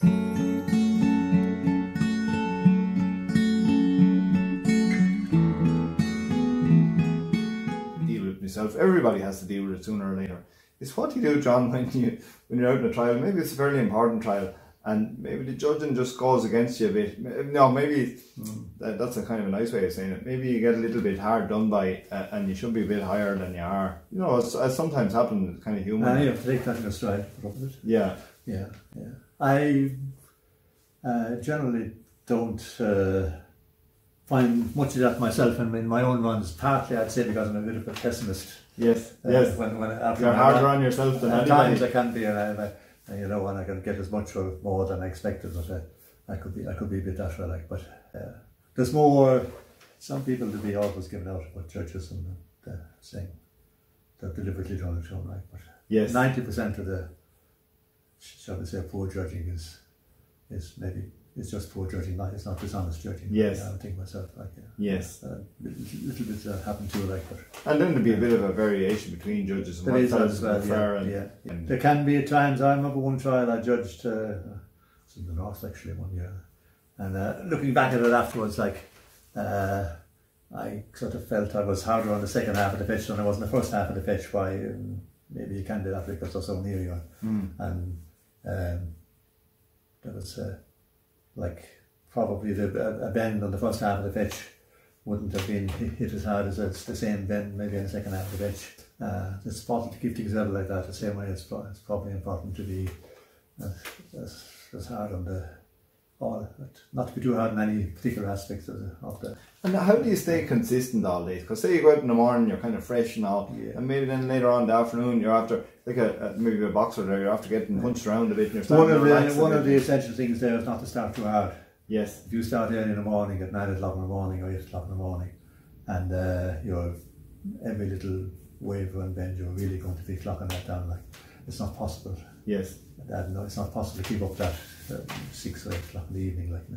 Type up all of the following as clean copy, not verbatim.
Deal with myself. Everybody has to deal with it sooner or later. It's what you do, John, when you're out in a trial. Maybe it's a fairly important trial, and maybe the judging just goes against you a bit. No, maybe that's a kind of a nice way of saying it. Maybe you get a little bit hard done by, and you should be a bit higher than you are. You know, as sometimes happens, it's kind of human. You have to take that in a stride. Yeah. I generally don't find much of that myself in my own runs. Partly, I'd say, because I'm a bit of a pessimist. Yes. When after you're harder on yourself than anybody. At times I can be, and and I can get as much or more than I expected, but I could be a bit that way, like. But there's more. Some people to be always given out about judges and saying they're deliberately done it to them, like. But yes, 90% of the, shall we say, poor judging is maybe. It's just poor judging, it's not dishonest judging. Yes. I would think myself, like, yes. Little bit happen too, like, but. And then there'd be a bit of a variation between judges and what fellas are fair. And there can be at times. I remember one trial I judged, it's in the north actually one year, and looking back at it afterwards, like, I sort of felt I was harder on the second half of the pitch than I was in the first half of the pitch. Why? Maybe you can do that because they're so near you, and there was. Like probably a bend on the first half of the pitch wouldn't have been hit as hard as it's the same bend maybe in the second half of the pitch. It's important to keep things level like that. The same way it's probably important to be as hard on not to be too hard in any particular aspects of the. And how do you stay consistent all day? Because say you go out in the morning, you're kind of fresh and all, and maybe then later on in the afternoon you're after, like maybe a boxer there, you're after getting punched around a bit and you're starting to relax. One of the essential things there is not to start too hard. Yes. If you start early in the morning at 9 o'clock in the morning or 8 o'clock in the morning, and you're every little wave and bend, you're really going to be clocking that down. Like, it's not possible. Yes. No, it's not possible to keep up that 6 or 8 o'clock in the evening. Like,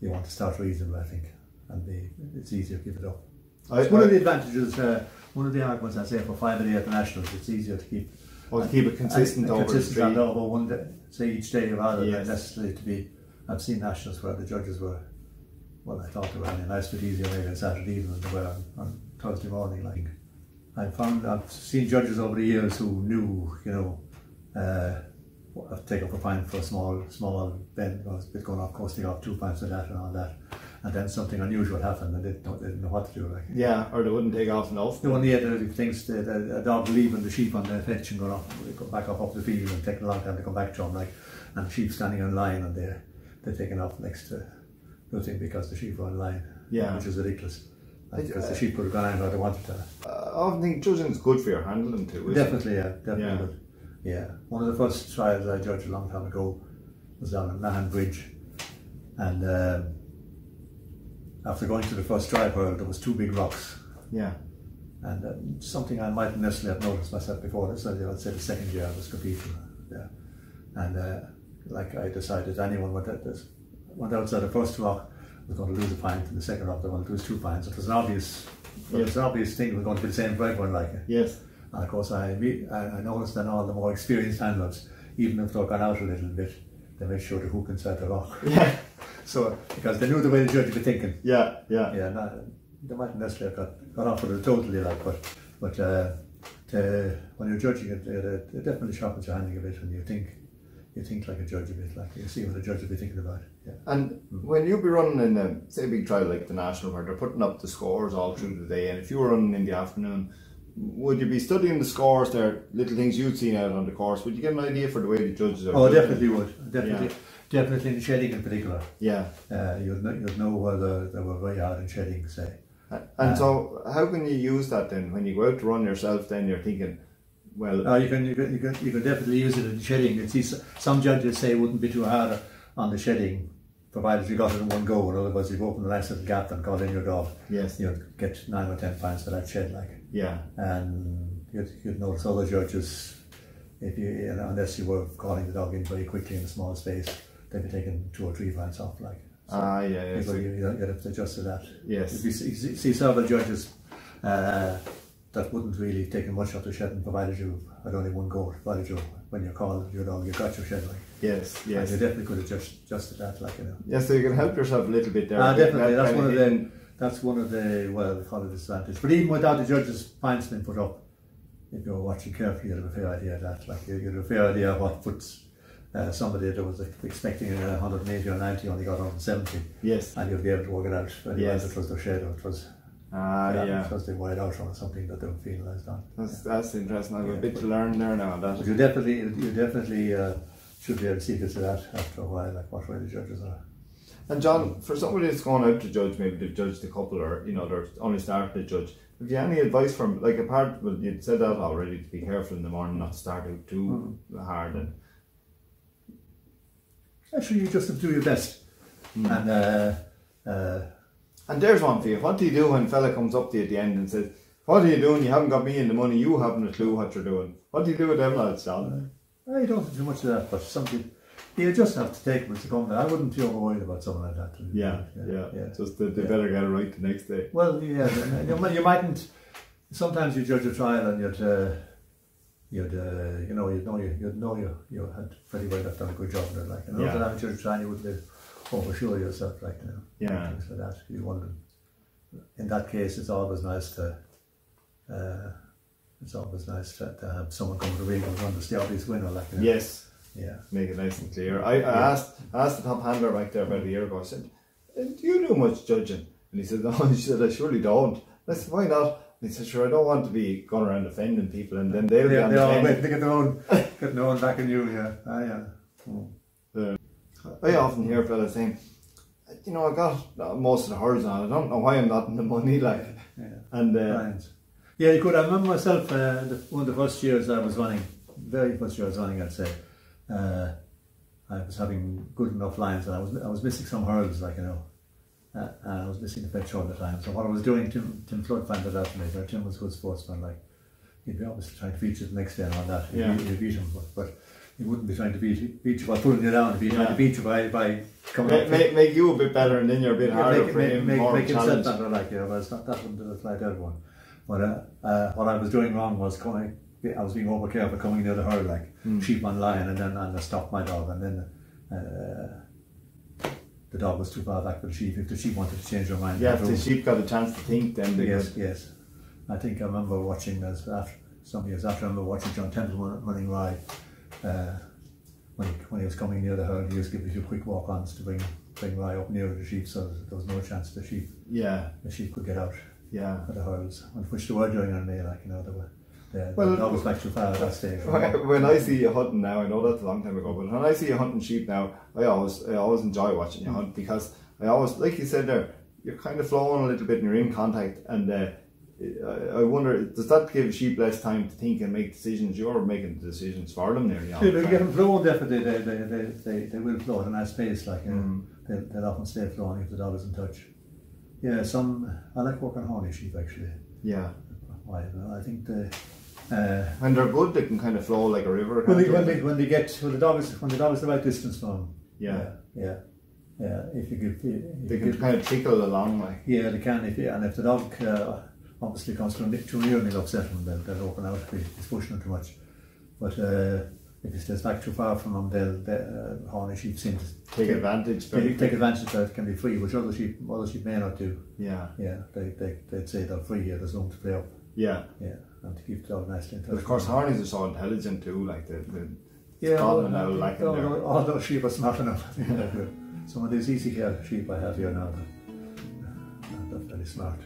you want to start reasonable, I think, and it's easier to give it up. It's one of the advantages, one of the arguments I say for 5 a day at the Nationals. It's easier to keep. To keep it consistent over one day, say each day, rather than necessarily to be. I've seen Nationals where the judges were, well, I thought they were a nice bit easier maybe on Saturday evening than they were on Thursday morning. Like, I've seen judges over the years who knew, take up a pint for a small bend, was a bit going off course, take off 2 pints of that and all that, and then something unusual happened and they didn't know what to do. Like, yeah, or they wouldn't take off enough. The one the other things, a dog leaving the sheep on the pitch and going back up the field and taking a long time to come back to them, like, and the sheep standing in line and they're taking off next to nothing because the sheep were in line. Yeah, which is ridiculous. Because the sheep would have gone in where they wanted to. I often think judging is good for your handling too. Definitely, definitely good. Yeah, one of the first trials I judged a long time ago was down at Mahon Bridge, and after going to the first trial where there was 2 big rocks. Yeah. And something I mightn't necessarily have noticed myself before. This is, I'd say, the second year I was competing there, and like I decided anyone went outside the first rock was going to lose a pint, and the second rock they were going to lose 2 pints. It was an obvious. Well, it's an obvious thing. It was going to be the same for everyone, like. Yes. And of course, I noticed that all the more experienced handlers, even if they've gone out a little bit, they made sure to hook inside the rock. Yeah. So, because they knew the way the judge would be thinking. Yeah. They mightn't necessarily have got off with it totally, like, but when you're judging it definitely sharpens your handling a bit, and you think like a judge a bit, like you see what the judge will be thinking about. Yeah. And when you be running in say a big trial like the National, where they're putting up the scores all through the day, and if you were running in the afternoon, would you be studying the scores there, little things you'd seen out on the course? Would you get an idea for the way the judges are? Oh, definitely would. Definitely in shedding in particular. Yeah. You'd know whether they were very hard in shedding, say. And so, how can you use that then when you go out to run yourself? Then you're thinking, well, you can definitely use it in shedding. You see, some judges say it wouldn't be too hard on the shedding, provided you got it in one go. In other words, you've opened a nice little gap and got in your dog. Yes. You'd get 9 or 10 pints for that shed, like. Yeah. And you'd notice other judges, unless you were calling the dog in very quickly in a small space, they'd be taking 2 or 3 pints off, like. So yeah. So you'd have to adjust to that. Yes. You see several judges that wouldn't really take much of the shedding, provided you had only one go, provided you when you call your dog, you've got your shed, like. Yes, yes. And you definitely could have adjusted that, like, you know. Yes, so you can help yourself a little bit there. Definitely, that's one of the, well, they call it disadvantage. But even without the judges' points being put up, if you're watching carefully, you'd have a fair idea of that. Like, you'd have a fair idea of what puts somebody that was expecting 180 or 90 only got 170. Yes. And you'll be able to work it out whether it was their shed or it was because they wide out on something that they were penalised on. That's interesting. I have a bit to learn there now on that. But you definitely should be able to see this to that after a while, like what way the judges are. And John, for somebody that's going out to judge, maybe they've judged the couple, or they're only starting to judge, have you any advice from, like, well, you'd said that already, to be careful in the morning, not to start out too hard, and actually you just have to do your best. And there's one for you. What do you do when a fella comes up to you at the end and says, "What are you doing? You haven't got me in the money, you haven't a clue what you're doing"? What do you do with them lads, John? I don't do much of that, but something you just have to take them as they come. I wouldn't feel worried about something like that. Yeah. Just they better get it right the next day. Well, yeah, you mightn't. Sometimes you judge a trial and you'd know you had pretty well done a good job in it. Like, you know, the time you judge a trial, you wouldn't oversure yourself, like, you know. Yeah. Things like that. You wonder. In that case, it's always nice to. It's always nice to have someone come to the ring and run the obvious winner, like, you know. Yes. Yeah. Make it nice and clear. I asked the top handler back there about a year ago. I said, "Do you do much judging?" And he said, "No." He said, "I surely don't." I said, "Why not?" And he said, "Sure, I don't want to be going around offending people, and then they'll be on the end. They get their own back in you, yeah. I often hear fellas saying, "I got most of the hurls on. I don't know why I'm not in the money." Like, and you could. I remember myself one of the first years I was running, very first year I was running, I'd say. I was having good enough lines, and I was missing some hurls, like, you know. And I was missing the fetch all the time. So what I was doing, Tim Flood found that out to me. Tim was a good sportsman, like, he'd be obviously trying to beat you the next day and all that. He'd beat him, but he wouldn't be trying to beat you by pulling you down. He'd be trying to beat you by coming up. Make you a bit better, and then you're a bit harder for him. Make himself better, like, you know. But that wouldn't apply to everyone. But what I was doing wrong was I was being over careful coming near the hurl, like sheep on line, and then I stopped my dog, and then the dog was too far back for the sheep. If the sheep wanted to change their mind, if the sheep got a chance to think, then they yes. I think I remember watching some years after. I remember watching John Temple running Rye when he was coming near the hurl. He used to give a few quick walk-ons to bring Rye up near the sheep, so there was no chance the sheep could get out. At the hurls, which they were doing on me, like, you know, the dog was back too far at that stage. When I see you hunting now, I know that's a long time ago, but when I see you hunting sheep now, I always enjoy watching you hunt, because I always, like you said there, you're kind of flowing a little bit and you're in contact, and I wonder, does that give sheep less time to think and make decisions? You're making the decisions for them nearly all the time. They get them flowing, definitely. They will flow at a nice pace, like, you know. They'll often stay flowing if the dog is in touch. Yeah, I like working horny sheep, actually. Yeah. Why? I think when they're good, they can kind of flow like a river. When the dog is the right distance from them. Yeah. If you give, they can kind of tickle along, like. Yeah, they can. If the dog obviously comes too near and he'll upset them, they'll open out if he's pushing them too much. But if he stays back too far from them, they'll horny sheep seem to take advantage. Take advantage that it can be free, which other sheep may not do. Yeah. They'd say they're free here. There's room to play up. Yeah. And to keep the dog nicely in touch. But of course, hornies are so intelligent too. Like all those sheep are smart enough. Some of these easy care sheep I have here now, they're very smart.